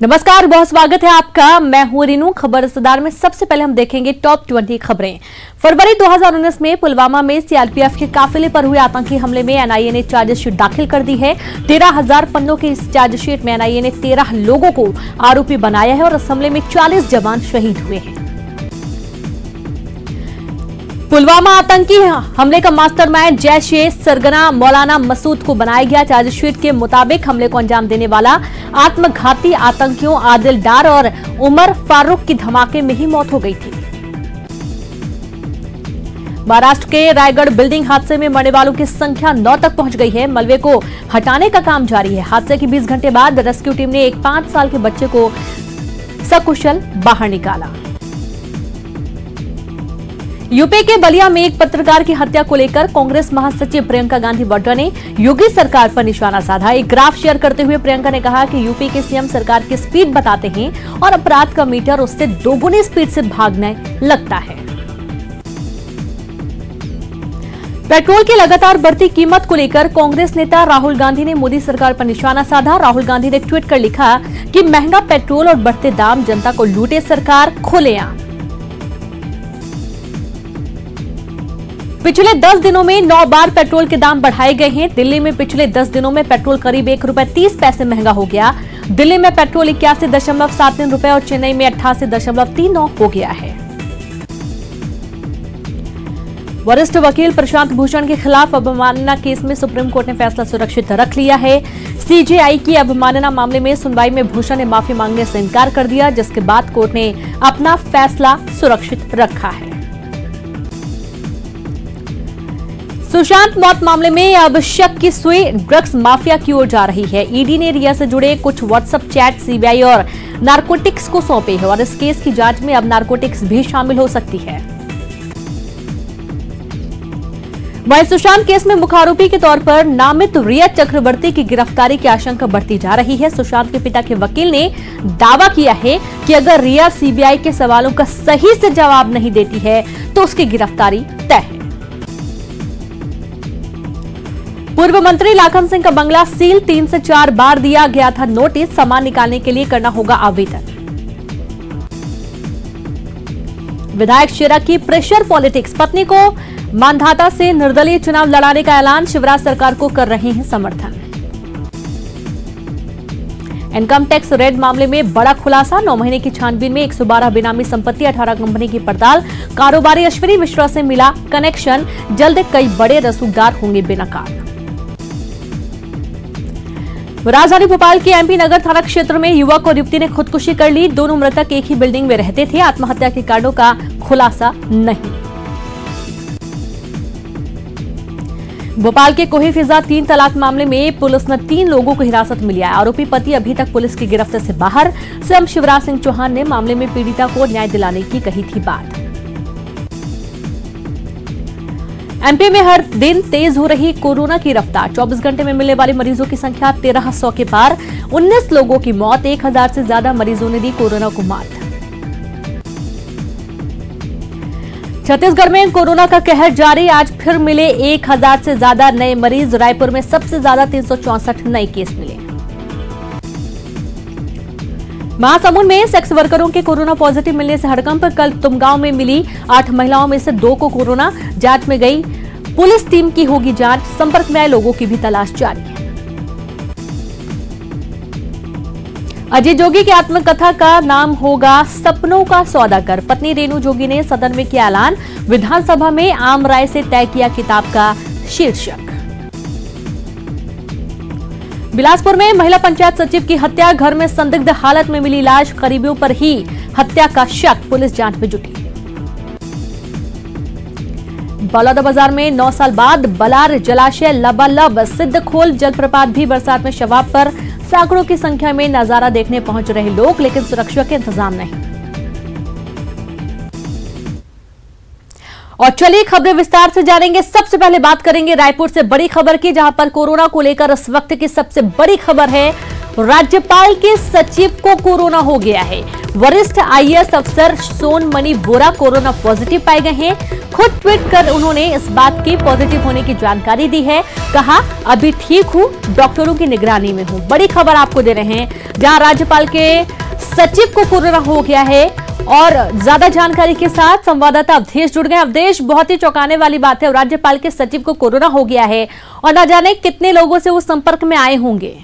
नमस्कार, बहुत स्वागत है आपका। मैं हूं रीनू। खबर रसदार में सबसे पहले हम देखेंगे टॉप 20 खबरें। फरवरी 2019 में पुलवामा में सीआरपीएफ के काफिले पर हुए आतंकी हमले में एनआईए ने चार्जशीट दाखिल कर दी है। 13,000 पन्नों की इस चार्जशीट में एनआईए ने 13 लोगों को आरोपी बनाया है और इस हमले में 40 जवान शहीद हुए हैं। पुलवामा आतंकी हमले का मास्टरमाइंड जैश-ए सरगना मौलाना मसूद को बनाया गया। चार्जशीट के मुताबिक हमले को अंजाम देने वाला आत्मघाती आतंकियों आदिल डार और उमर फारूक की धमाके में ही मौत हो गई थी। महाराष्ट्र के रायगढ़ बिल्डिंग हादसे में मरने वालों की संख्या 9 तक पहुंच गई है। मलबे को हटाने का काम जारी है। हादसे के 20 घंटे बाद रेस्क्यू टीम ने एक 5 साल के बच्चे को सकुशल बाहर निकाला। यूपी के बलिया में एक पत्रकार की हत्या को लेकर कांग्रेस महासचिव प्रियंका गांधी वाड्रा ने योगी सरकार पर निशाना साधा। एक ग्राफ शेयर करते हुए प्रियंका ने कहा कि यूपी के सीएम सरकार की स्पीड बताते हैं और अपराध का मीटर उससे दोगुनी स्पीड से भागने लगता है। पेट्रोल की लगातार बढ़ती कीमत को लेकर कांग्रेस नेता राहुल गांधी ने मोदी सरकार पर निशाना साधा। राहुल गांधी ने ट्वीट कर लिखा कि महंगा पेट्रोल और बढ़ते दाम जनता को लूटे सरकार खुलेआम। पिछले 10 दिनों में 9 बार पेट्रोल के दाम बढ़ाए गए हैं। दिल्ली में पिछले 10 दिनों में पेट्रोल करीब ₹1.30 महंगा हो गया। दिल्ली में पेट्रोल 81.73 रुपए और चेन्नई में 88.39 हो गया है। वरिष्ठ वकील प्रशांत भूषण के खिलाफ अवमानना केस में सुप्रीम कोर्ट ने फैसला सुरक्षित रख लिया है। सीजेआई की अवमानना मामले में सुनवाई में भूषण ने माफी मांगने से इनकार कर दिया, जिसके बाद कोर्ट ने अपना फैसला सुरक्षित रखा है। सुशांत मौत मामले में अब शक की सुई ड्रग्स माफिया की ओर जा रही है। ईडी ने रिया से जुड़े कुछ व्हाट्सएप चैट सीबीआई और नारकोटिक्स को सौंपे हैं और इस केस की जांच में अब नारकोटिक्स भी शामिल हो सकती है। वहीं सुशांत केस में मुख्य आरोपी के तौर पर नामित रिया चक्रवर्ती की गिरफ्तारी की आशंका बढ़ती जा रही है। सुशांत के पिता के वकील ने दावा किया है कि अगर रिया सीबीआई के सवालों का सही से जवाब नहीं देती है तो उसकी गिरफ्तारी तय है। पूर्व मंत्री लाखन सिंह का बंगला सील, 3 से 4 बार दिया गया था नोटिस। सामान निकालने के लिए करना होगा आवेदन। विधायक शेरा की प्रेशर पॉलिटिक्स, पत्नी को मानधाता से निर्दलीय चुनाव लड़ाने का ऐलान। शिवराज सरकार को कर रहे हैं समर्थन। इनकम टैक्स रेड मामले में बड़ा खुलासा। 9 महीने की छानबीन में 112 बेनामी संपत्ति, 18 कंपनी की पड़ताल। कारोबारी अश्विनी मिश्रा से मिला कनेक्शन। जल्द कई बड़े रसूखदार होंगे बेनकाब। राजधानी भोपाल के एमपी नगर थाना क्षेत्र में युवक और युवती ने खुदकुशी कर ली। दोनों मृतक एक ही बिल्डिंग में रहते थे। आत्महत्या के कारणों का खुलासा नहीं। भोपाल के कोही फिजा 3 तलाक मामले में पुलिस ने 3 लोगों को हिरासत में लिया है। आरोपी पति अभी तक पुलिस की गिरफ्त से बाहर। सीएम शिवराज सिंह चौहान ने मामले में पीड़िता को न्याय दिलाने की कही थी बात। एमपी में हर दिन तेज हो रही कोरोना की रफ्तार। 24 घंटे में मिलने वाले मरीजों की संख्या 1300 के पार। 19 लोगों की मौत। 1000 से ज्यादा मरीजों ने दी कोरोना को मात। छत्तीसगढ़ में कोरोना का कहर जारी। आज फिर मिले 1000 से ज्यादा नए मरीज। रायपुर में सबसे ज्यादा 364 नए केस मिले। महासमुंद में सेक्स वर्करों के कोरोना पॉजिटिव मिलने से हड़कंप। कल तुमगांव में मिली 8 महिलाओं में से 2 को कोरोना। जांच में गई पुलिस टीम की होगी जांच। संपर्क में आए लोगों की भी तलाश जारी है। अजय जोगी की आत्मकथा का नाम होगा सपनों का सौदागर। पत्नी रेणु जोगी ने सदन में किया ऐलान। विधानसभा में आम राय से तय किया किताब का शीर्षक। बिलासपुर में महिला पंचायत सचिव की हत्या। घर में संदिग्ध हालत में मिली लाश। करीबियों पर ही हत्या का शक। पुलिस जांच में जुटी। बलौदाबाजार में 9 साल बाद बलार जलाशय लबालब। सिद्धखोल जलप्रपात भी बरसात में शवाब पर। सैकड़ों की संख्या में नजारा देखने पहुंच रहे लोग, लेकिन सुरक्षा के इंतजाम नहीं। और चलिए खबरें विस्तार से जानेंगे। सबसे पहले बात करेंगे रायपुर से बड़ी खबर की, जहां पर कोरोना को लेकर इस वक्त की सबसे बड़ी खबर है, राज्यपाल के सचिव को कोरोना हो गया है। वरिष्ठ आईएएस अफसर सोनमणि बोरा कोरोना पॉजिटिव पाए गए हैं। खुद ट्वीट कर उन्होंने इस बात की पॉजिटिव होने की जानकारी दी है। कहा, अभी ठीक हूं, डॉक्टरों की निगरानी में हूं। बड़ी खबर आपको दे रहे हैं, जहां राज्यपाल के सचिव को कोरोना हो गया है। और ज्यादा जानकारी के साथ संवाददाता अवधेश जुड़ गए। अवधेश, बहुत ही चौंकाने वाली बात है, राज्यपाल के सचिव को कोरोना हो गया है और न जाने कितने लोगों से वो संपर्क में आए होंगे।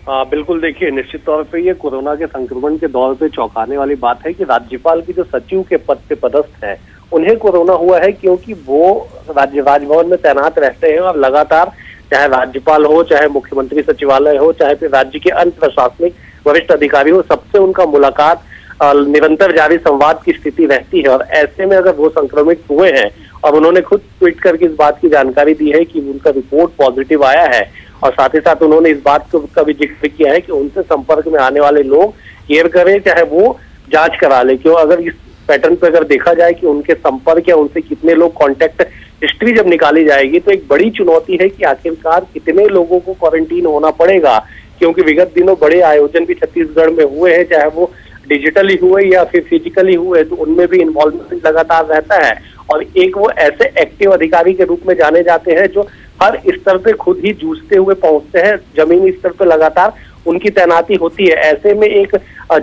बिल्कुल, देखिए, निश्चित तौर पे ये कोरोना के संक्रमण के दौर पे चौंकाने वाली बात है कि राज्यपाल की जो सचिव के पद पे पदस्थ है उन्हें कोरोना हुआ है, क्योंकि वो राजभवन में तैनात रहते हैं और लगातार, चाहे राज्यपाल हो, चाहे मुख्यमंत्री सचिवालय हो, चाहे फिर राज्य के अन्य प्रशासनिक वरिष्ठ अधिकारी हो, सबसे उनका मुलाकात, निरंतर जारी संवाद की स्थिति रहती है। और ऐसे में अगर वो संक्रमित हुए हैं और उन्होंने खुद ट्वीट करके इस बात की जानकारी दी है कि उनका रिपोर्ट पॉजिटिव आया है, और साथ ही साथ उन्होंने इस बात का भी जिक्र किया है कि उनसे संपर्क में आने वाले लोग केयर करें, चाहे वो जांच करा ले। क्यों, अगर इस पैटर्न पे अगर देखा जाए कि उनके संपर्क या उनसे कितने लोग कॉन्टेक्ट हिस्ट्री जब निकाली जाएगी तो एक बड़ी चुनौती है कि आखिरकार कितने लोगों को क्वारंटीन होना पड़ेगा, क्योंकि विगत दिनों बड़े आयोजन भी छत्तीसगढ़ में हुए हैं, चाहे वो डिजिटली हुए या फिर फिजिकली हुए, तो उनमें भी इन्वॉल्वमेंट लगातार रहता है। और एक वो ऐसे एक्टिव अधिकारी के रूप में जाने जाते हैं जो हर स्तर पे खुद ही जूझते हुए पहुंचते हैं, जमीनी स्तर पे लगातार उनकी तैनाती होती है। ऐसे में एक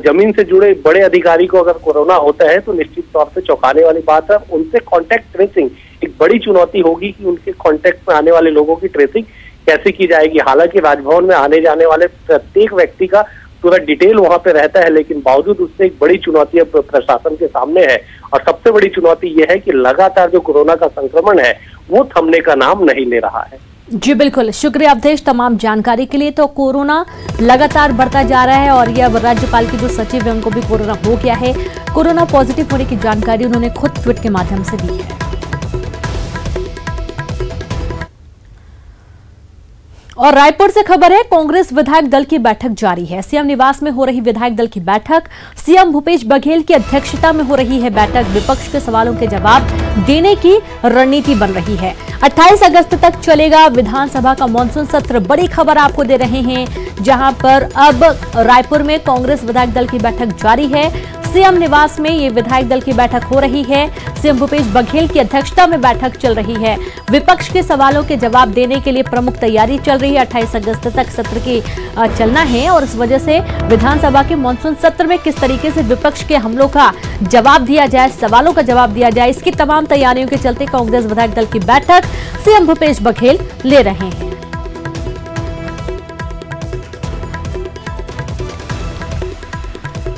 जमीन से जुड़े बड़े अधिकारी को अगर कोरोना होता है तो निश्चित तौर पे चौंकाने वाली बात है। उनसे कॉन्टैक्ट ट्रेसिंग एक बड़ी चुनौती होगी कि उनके कॉन्टैक्ट में आने वाले लोगों की ट्रेसिंग कैसे की जाएगी। हालांकि राजभवन में आने जाने वाले प्रत्येक व्यक्ति का पूरा डिटेल वहां पे रहता है, लेकिन बावजूद उससे एक बड़ी चुनौती प्रशासन के सामने है। और सबसे बड़ी चुनौती यह है कि लगातार जो कोरोना का संक्रमण है वो थमने का नाम नहीं ले रहा है। जी बिल्कुल, शुक्रिया अवधेश तमाम जानकारी के लिए। तो कोरोना लगातार बढ़ता जा रहा है और ये अब राज्यपाल के जो सचिव है उनको भी कोरोना हो गया है। कोरोना पॉजिटिव होने की जानकारी उन्होंने खुद ट्वीट के माध्यम से दी है। और रायपुर से खबर है, कांग्रेस विधायक दल की बैठक जारी है। सीएम निवास में हो रही विधायक दल की बैठक, सीएम भूपेश बघेल की अध्यक्षता में हो रही है बैठक। विपक्ष के सवालों के जवाब देने की रणनीति बन रही है। 28 अगस्त तक चलेगा विधानसभा का मानसून सत्र। बड़ी खबर आपको दे रहे हैं, जहां पर अब रायपुर में कांग्रेस विधायक दल की बैठक जारी है। सीएम निवास में ये विधायक दल की बैठक हो रही है। सीएम भूपेश बघेल की अध्यक्षता में बैठक चल रही है। विपक्ष के सवालों के जवाब देने के लिए प्रमुख तैयारी चल रही है। 28 अगस्त तक सत्र की चलना है और इस वजह से विधानसभा के मानसून सत्र में किस तरीके से विपक्ष के हमलों का जवाब दिया जाए, सवालों का जवाब दिया जाए, इसकी तमाम तैयारियों के चलते कांग्रेस विधायक दल की बैठक सीएम भूपेश बघेल ले रहे हैं।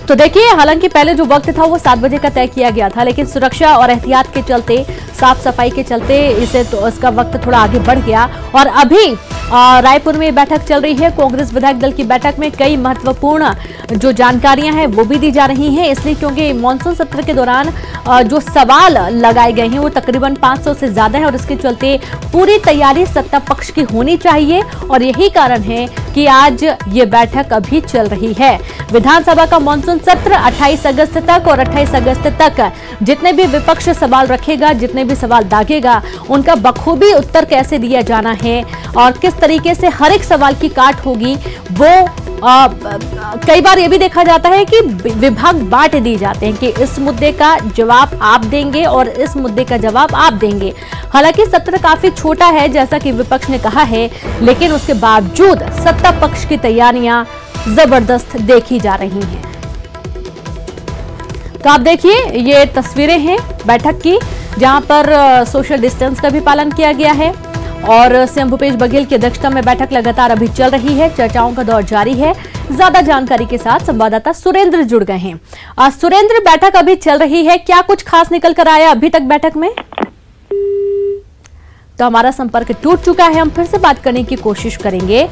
तो देखिए, हालांकि पहले जो वक्त था वो 7 बजे का तय किया गया था, लेकिन सुरक्षा और एहतियात के चलते, साफ सफाई के चलते इसका वक्त थोड़ा आगे बढ़ गया। और अभी रायपुर में बैठक चल रही है। कांग्रेस विधायक दल की बैठक में कई महत्वपूर्ण जो जानकारियां हैं वो भी दी जा रही हैं, इसलिए क्योंकि मानसून सत्र के दौरान जो सवाल लगाए गए हैं वो तकरीबन 500 से ज्यादा है और इसके चलते पूरी तैयारी सत्ता पक्ष की होनी चाहिए। और यही कारण है कि आज ये बैठक अभी चल रही है। विधानसभा का मानसून सत्र 28 अगस्त तक, और 28 अगस्त तक जितने भी विपक्ष सवाल रखेगा, जितने भी सवाल दागेगा, उनका बखूबी उत्तर कैसे दिया जाना है और किस तरीके से हर एक सवाल की काट होगी, वो कई बार ये भी देखा जाता है कि विभाग बांट दी जाते हैं कि इस मुद्दे का जवाब आप देंगे और इस मुद्दे का जवाब आप देंगे। हालांकि सत्र काफी छोटा है जैसा कि विपक्ष ने कहा है, लेकिन उसके बावजूद सत्ता पक्ष की तैयारियां जबरदस्त देखी जा रही हैं। तो आप देखिए, ये तस्वीरें हैं बैठक की, जहां पर सोशल डिस्टेंस का भी पालन किया गया है और सीएम भूपेश बघेल की अध्यक्षता में बैठक लगातार अभी चल रही है। चर्चाओं का दौर जारी है। ज्यादा जानकारी के साथ संवाददाता सुरेंद्र जुड़ गए हैं। सुरेंद्र, बैठक अभी चल रही है, क्या कुछ खास निकल कर आया अभी तक बैठक में? तो हमारा संपर्क टूट चुका है, हम फिर से बात करने की कोशिश करेंगे।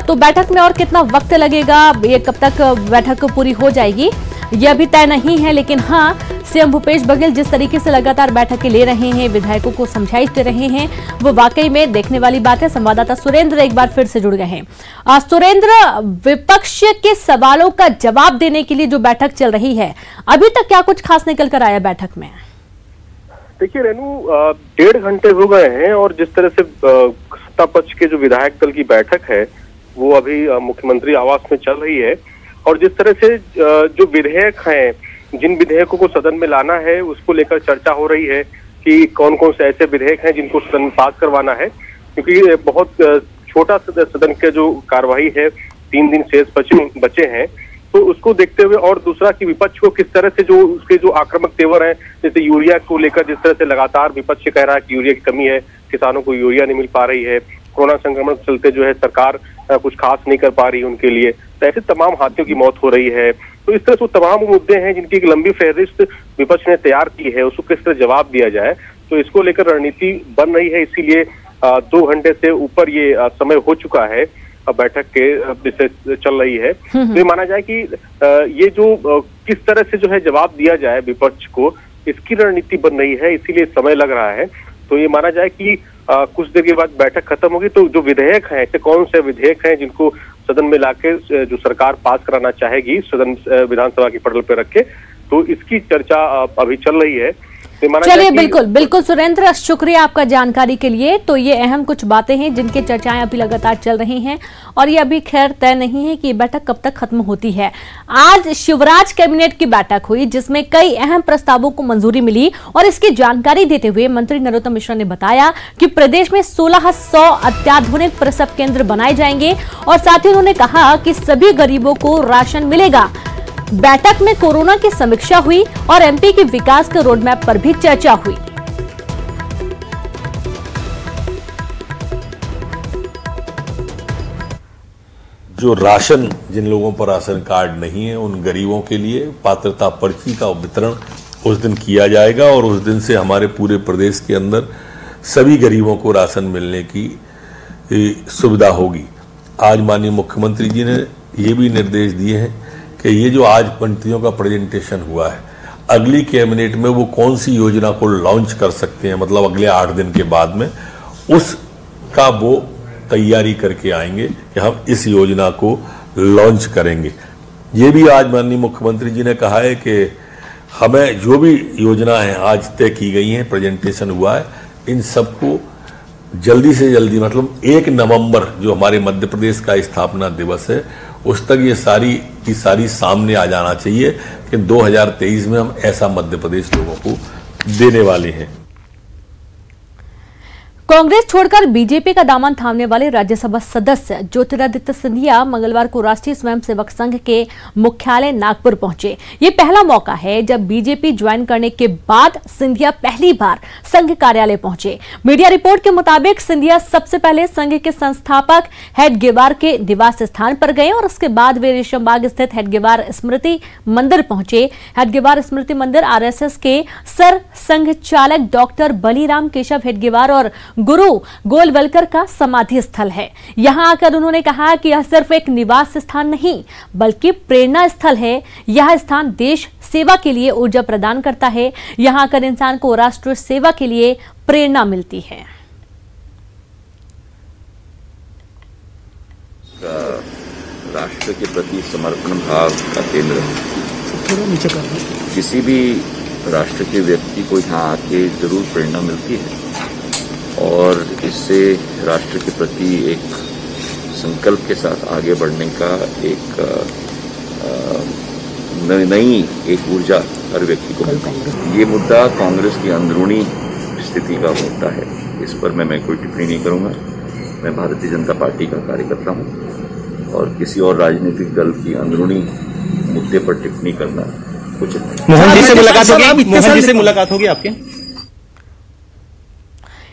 तो बैठक में और कितना वक्त लगेगा, ये कब तक बैठक पूरी हो जाएगी, ये अभी तय नहीं है। लेकिन हाँ, सीएम भूपेश बघेल जिस तरीके से लगातार बैठकें ले रहे हैं, विधायकों को समझाइश दे रहे हैं, वो वाकई में देखने वाली बात है। संवाददाता सुरेंद्र एक बार फिर से जुड़ गए हैं। सुरेंद्र, विपक्ष के सवालों का जवाब देने के लिए जो बैठक चल रही है, अभी तक क्या कुछ खास निकल कर आया बैठक में? देखिए रेनू, 1.5 घंटे हो गए हैं और जिस तरह से सत्ता पक्ष के जो विधायक दल की बैठक है वो अभी मुख्यमंत्री आवास में चल रही है और जिस तरह से जो विधेयक हैं, जिन विधेयकों को सदन में लाना है उसको लेकर चर्चा हो रही है कि कौन कौन से ऐसे विधेयक हैं जिनको सदन में पास करवाना है, क्योंकि बहुत छोटा सदन के जो कार्यवाही है 3 दिन शेष बचे हैं, तो उसको देखते हुए और दूसरा कि विपक्ष को किस तरह से जो उसके जो आक्रामक तेवर हैं, जैसे यूरिया को लेकर जिस तरह से लगातार विपक्ष कह रहा है कि यूरिया की कमी है, किसानों को यूरिया नहीं मिल पा रही है, कोरोना संक्रमण के चलते जो है सरकार कुछ खास नहीं कर पा रही उनके लिए, तो ऐसे तमाम हाथियों की मौत हो रही है। तो इस तरह से तमाम मुद्दे हैं जिनकी एक लंबी फहरिस्त विपक्ष ने तैयार की है, उसको किस तरह जवाब दिया जाए, तो इसको लेकर रणनीति बन रही है। इसीलिए 2 घंटे से ऊपर ये समय हो चुका है बैठक के विषय चल रही है। तो ये माना जाए कि ये जो किस तरह से जो है जवाब दिया जाए विपक्ष को, इसकी रणनीति बन रही है, इसीलिए समय लग रहा है। तो ये माना जाए कि कुछ देर के बाद बैठक खत्म होगी तो जो विधेयक हैं, ऐसे कौन से विधेयक हैं जिनको सदन में लाके जो सरकार पास कराना चाहेगी सदन विधानसभा की पटल पर रख के, तो इसकी चर्चा अभी चल रही है। चलिए बिल्कुल सुरेंद्र, शुक्रिया आपका जानकारी के लिए। तो ये अहम कुछ बातें हैं जिनकी चर्चाएं अभी लगातार चल रही हैं और ये अभी खैर तय नहीं है कि ये बैठक कब तक खत्म होती है। आज शिवराज कैबिनेट की बैठक हुई जिसमें कई अहम प्रस्तावों को मंजूरी मिली और इसकी जानकारी देते हुए मंत्री नरोत्तम मिश्रा ने बताया कि प्रदेश में 1600 अत्याधुनिक प्रसव केंद्र बनाए जाएंगे और साथ ही उन्होंने कहा कि सभी गरीबों को राशन मिलेगा। बैठक में कोरोना की समीक्षा हुई और एमपी के विकास के रोडमैप पर भी चर्चा हुई। जो राशन, जिन लोगों पर राशन कार्ड नहीं है उन गरीबों के लिए पात्रता पर्ची का वितरण उस दिन किया जाएगा और उस दिन से हमारे पूरे प्रदेश के अंदर सभी गरीबों को राशन मिलने की सुविधा होगी। आज माननीय मुख्यमंत्री जी ने ये भी निर्देश दिए हैं कि ये जो आज मंत्रियों का प्रेजेंटेशन हुआ है, अगली कैबिनेट में वो कौन सी योजना को लॉन्च कर सकते हैं, मतलब अगले 8 दिन के बाद में उसका वो तैयारी करके आएंगे कि हम इस योजना को लॉन्च करेंगे। ये भी आज माननीय मुख्यमंत्री जी ने कहा है कि हमें जो भी योजना है आज तय की गई हैं, प्रेजेंटेशन हुआ है, इन सबको जल्दी से जल्दी, मतलब 1 नवंबर जो हमारे मध्य प्रदेश का स्थापना दिवस है उस तक ये सारी सामने आ जाना चाहिए कि 2023 में हम ऐसा मध्य प्रदेश लोगों को देने वाले हैं। कांग्रेस छोड़कर बीजेपी का दामन थामने वाले राज्यसभा सदस्य ज्योतिरादित्य सिंधिया मंगलवार को राष्ट्रीय स्वयंसेवक संघ के मुख्यालय नागपुर पहुंचे। ये पहला मौका है जब बीजेपी ज्वाइन करने के बाद सिंधिया पहली बार संघ कार्यालय पहुंचे। मीडिया रिपोर्ट के मुताबिक सिंधिया सबसे पहले संघ के संस्थापक हेडगेवार के निवास स्थान पर गए और उसके बाद वे रेशमबाग स्थित हेडगेवार स्मृति मंदिर पहुंचे। हेडगेवार स्मृति मंदिर आरएसएस के सर संघ चालक डॉक्टर बलीराम केशव हेडगेवार और गुरु गोलवलकर का समाधि स्थल है। यहां आकर उन्होंने कहा कि यह सिर्फ एक निवास स्थान नहीं बल्कि प्रेरणा स्थल है। यह स्थान देश सेवा के लिए ऊर्जा प्रदान करता है। यहां आकर इंसान को राष्ट्र सेवा के लिए प्रेरणा मिलती है। राष्ट्र के प्रति समर्पण भाव का केंद्र, किसी भी राष्ट्र के व्यक्ति को यहाँ आके जरूर प्रेरणा मिलती है और इससे राष्ट्र के प्रति एक संकल्प के साथ आगे बढ़ने का एक नई एक ऊर्जा हर व्यक्ति को मिलती है। ये मुद्दा कांग्रेस की अंदरूनी स्थिति का मुद्दा है, इस पर मैं कोई टिप्पणी नहीं करूंगा। मैं भारतीय जनता पार्टी का कार्यकर्ता हूं और किसी और राजनीतिक दल की अंदरूनी मुद्दे पर टिप्पणी करना उचित नहीं। मोहन जी से मुलाकात होगी आपके?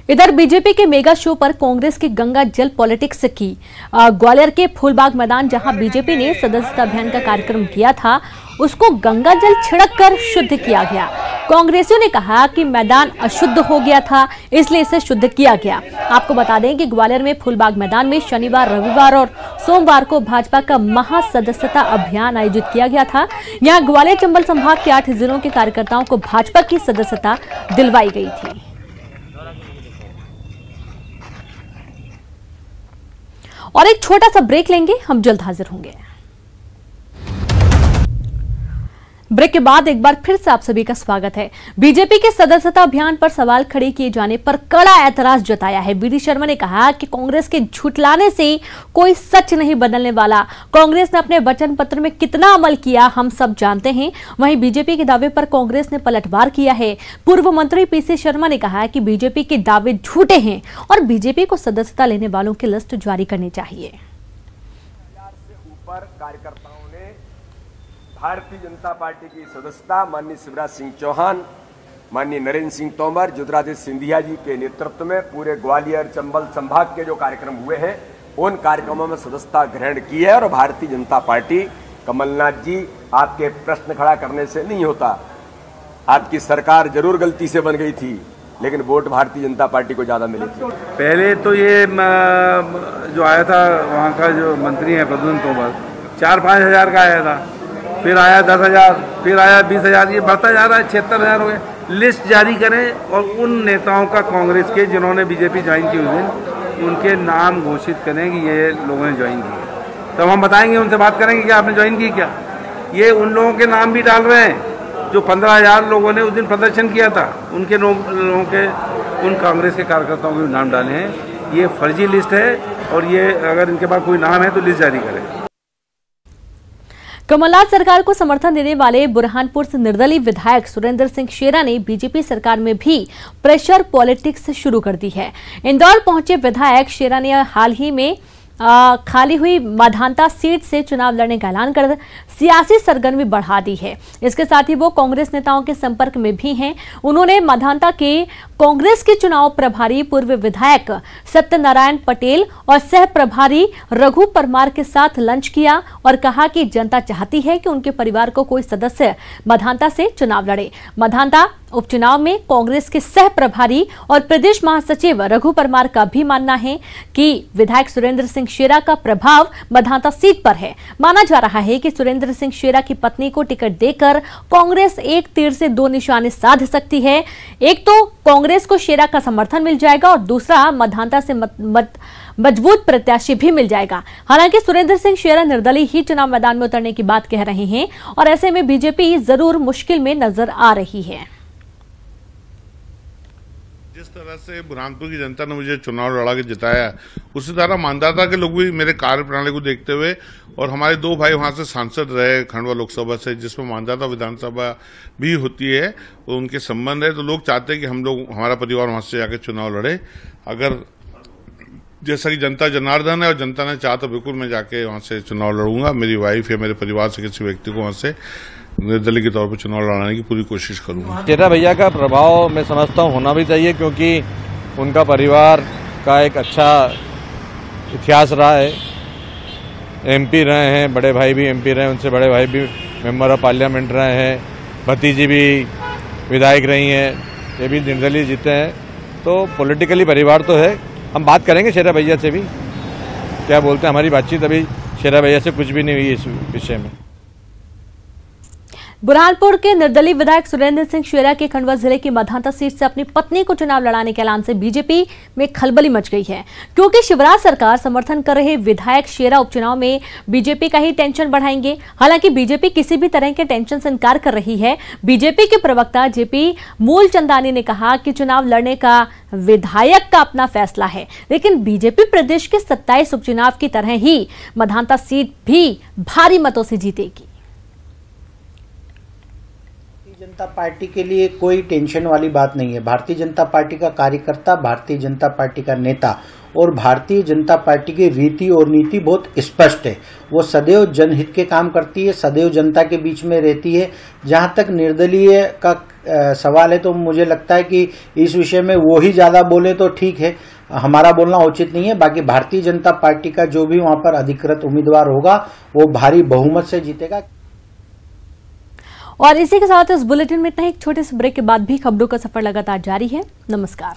इधर बीजेपी के मेगा शो पर कांग्रेस की गंगा जल पॉलिटिक्स की ग्वालियर के फूलबाग मैदान, जहां बीजेपी ने सदस्यता अभियान का कार्यक्रम किया था, उसको गंगा जल छिड़क कर शुद्ध किया गया। कांग्रेसियों ने कहा कि मैदान अशुद्ध हो गया था, इसलिए इसे शुद्ध किया गया। आपको बता दें कि ग्वालियर में फूलबाग मैदान में शनिवार, रविवार और सोमवार को भाजपा का महासदस्यता अभियान आयोजित किया गया था। यहां ग्वालियर चंबल संभाग के 8 जिलों के कार्यकर्ताओं को भाजपा की सदस्यता दिलवाई गई थी। और एक छोटा सा ब्रेक लेंगे, हम जल्द हाजिर होंगे। ब्रेक के बाद एक बार फिर से आप सभी का स्वागत है। बीजेपी के सदस्यता अभियान पर सवाल खड़े किए जाने पर कड़ा ऐतराज जताया है। बीडी शर्मा ने कहा कि कांग्रेस के झुठलाने से कोई सच नहीं बदलने वाला। कांग्रेस ने अपने वचन पत्र में कितना अमल किया हम सब जानते हैं। वहीं बीजेपी के दावे पर कांग्रेस ने पलटवार किया है। पूर्व मंत्री पीसी शर्मा ने कहा कि बीजेपी के दावे झूठे हैं और बीजेपी को सदस्यता लेने वालों की लिस्ट जारी करनी चाहिए। कार्यकर्ताओं ने भारतीय जनता पार्टी की सदस्यता माननीय शिवराज सिंह चौहान, माननीय नरेंद्र सिंह तोमर, ज्योतिरादित्य सिंधिया जी के नेतृत्व में पूरे ग्वालियर चंबल संभाग के जो कार्यक्रम हुए हैं उन कार्यक्रमों में सदस्यता ग्रहण की है। और भारतीय जनता पार्टी, कमलनाथ जी, आपके प्रश्न खड़ा करने से नहीं होता। आपकी सरकार जरूर गलती से बन गई थी, लेकिन वोट भारतीय जनता पार्टी को ज्यादा मिली थी। पहले तो ये जो आया था वहाँ का जो मंत्री है प्रद्युम्न तोमर, 4-5 हज़ार का आया था, फिर आया 10,000, फिर आया 20,000, ये बढ़ता जा रहा है, 76,000 हो गए। लिस्ट जारी करें और उन नेताओं का कांग्रेस के जिन्होंने बीजेपी ज्वाइन की उस दिन उनके नाम घोषित करें कि ये लोगों ने ज्वाइन की। तब हम बताएंगे, उनसे बात करेंगे कि आपने ज्वाइन की क्या। ये उन लोगों के नाम भी डाल रहे हैं जो 15,000 लोगों ने उस दिन प्रदर्शन किया था, उनके लोगों के, उन कांग्रेस के कार्यकर्ताओं के नाम डाले हैं। ये फर्जी लिस्ट है और ये अगर इनके पास कोई नाम है तो लिस्ट जारी करें। कमलनाथ सरकार को समर्थन देने वाले बुरहानपुर से निर्दलीय विधायक सुरेंद्र सिंह शेरा ने बीजेपी सरकार में भी प्रेशर पॉलिटिक्स शुरू कर दी है। इंदौर पहुंचे विधायक शेरा ने हाल ही में खाली हुई माधांता सीट से चुनाव लड़ने का ऐलान कर सियासी सरगर्मी बढ़ा दी है। इसके साथ ही वो कांग्रेस नेताओं के संपर्क में भी हैं। उन्होंने माधांता के कांग्रेस के चुनाव प्रभारी पूर्व विधायक सत्यनारायण पटेल और सह प्रभारी रघु परमार के साथ लंच किया और कहा कि जनता चाहती है कि उनके परिवार को कोई सदस्य माधांता से चुनाव लड़े। माधांता उपचुनाव में कांग्रेस के सह प्रभारी और प्रदेश महासचिव रघु परमार का भी मानना है कि विधायक सुरेंद्र सिंह शेरा का प्रभाव माधांता सीट पर है। माना जा रहा है कि सुरेंद्र सिंह शेरा की पत्नी को टिकट देकर कांग्रेस एक तीर से दो निशाने साध सकती है। एक तो कांग्रेस को शेरा का समर्थन मिल जाएगा और दूसरा माधांता से मजबूत प्रत्याशी भी मिल जाएगा। हालांकि सुरेंद्र सिंह शेरा निर्दलीय ही चुनाव मैदान में उतरने की बात कह रहे हैं और ऐसे में बीजेपी जरूर मुश्किल में नजर आ रही है। जिस तरह से बुरहानपुर की जनता ने मुझे चुनाव लड़ा के जिताया, उसी तरह मांधाता के लोग भी मेरे कार्यप्रणाली को देखते हुए, और हमारे 2 भाई वहां से सांसद रहे खंडवा लोकसभा से, जिसमें मांधाता विधानसभा भी होती है, और उनके संबंध है, तो लोग चाहते हैं कि हम लोग, हमारा परिवार वहां से जाकर चुनाव लड़े। अगर जैसा कि जनता जनार्दन है और जनता ने चाहा तो बिल्कुल मैं जाके वहां से चुनाव लड़ूंगा। मेरी वाइफ या मेरे परिवार से किसी व्यक्ति को वहां से निर्दलीय के तौर पर चुनाव लड़ाने की पूरी कोशिश करूंगा। शेरा भैया का प्रभाव मैं समझता हूँ होना भी चाहिए, क्योंकि उनका परिवार का एक अच्छा इतिहास रहा है। एमपी रहे हैं, बड़े भाई भी एमपी रहे हैं, उनसे बड़े भाई भी मेंबर ऑफ पार्लियामेंट रहे हैं, भतीजी भी विधायक रही हैं, ये भी निर्दलीय जीते हैं। तो पॉलिटिकली परिवार तो है। हम बात करेंगे शेरा भैया से भी, क्या बोलते हैं। हमारी बातचीत अभी शेरा भैया से कुछ भी नहीं हुई इस विषय में। बुरहानपुर के निर्दलीय विधायक सुरेंद्र सिंह शेरा के खंडवा जिले की माधांता सीट से अपनी पत्नी को चुनाव लड़ाने के ऐलान से बीजेपी में खलबली मच गई है, क्योंकि शिवराज सरकार समर्थन कर रहे विधायक शेरा उपचुनाव में बीजेपी का ही टेंशन बढ़ाएंगे। हालांकि बीजेपी किसी भी तरह के टेंशन से इनकार कर रही है। बीजेपी के प्रवक्ता जेपी मूलचंदानी ने कहा कि चुनाव लड़ने का विधायक का अपना फैसला है, लेकिन बीजेपी प्रदेश के 27 उपचुनाव की तरह ही माधांता सीट भी भारी मतों से जीतेगी। जनता पार्टी के लिए कोई टेंशन वाली बात नहीं है। भारतीय जनता पार्टी का कार्यकर्ता, भारतीय जनता पार्टी का नेता और भारतीय जनता पार्टी की रीति और नीति बहुत स्पष्ट है। वो सदैव जनहित के काम करती है, सदैव जनता के बीच में रहती है। जहां तक निर्दलीय का सवाल है तो मुझे लगता है कि इस विषय में वो ही ज्यादा बोले तो ठीक है, हमारा बोलना उचित नहीं है। बाकी भारतीय जनता पार्टी का जो भी वहां पर अधिकृत उम्मीदवार होगा वो भारी बहुमत से जीतेगा। और इसी के साथ इस बुलेटिन में इतना ही। एक छोटे से ब्रेक के बाद भी खबरों का सफर लगातार जारी है। नमस्कार।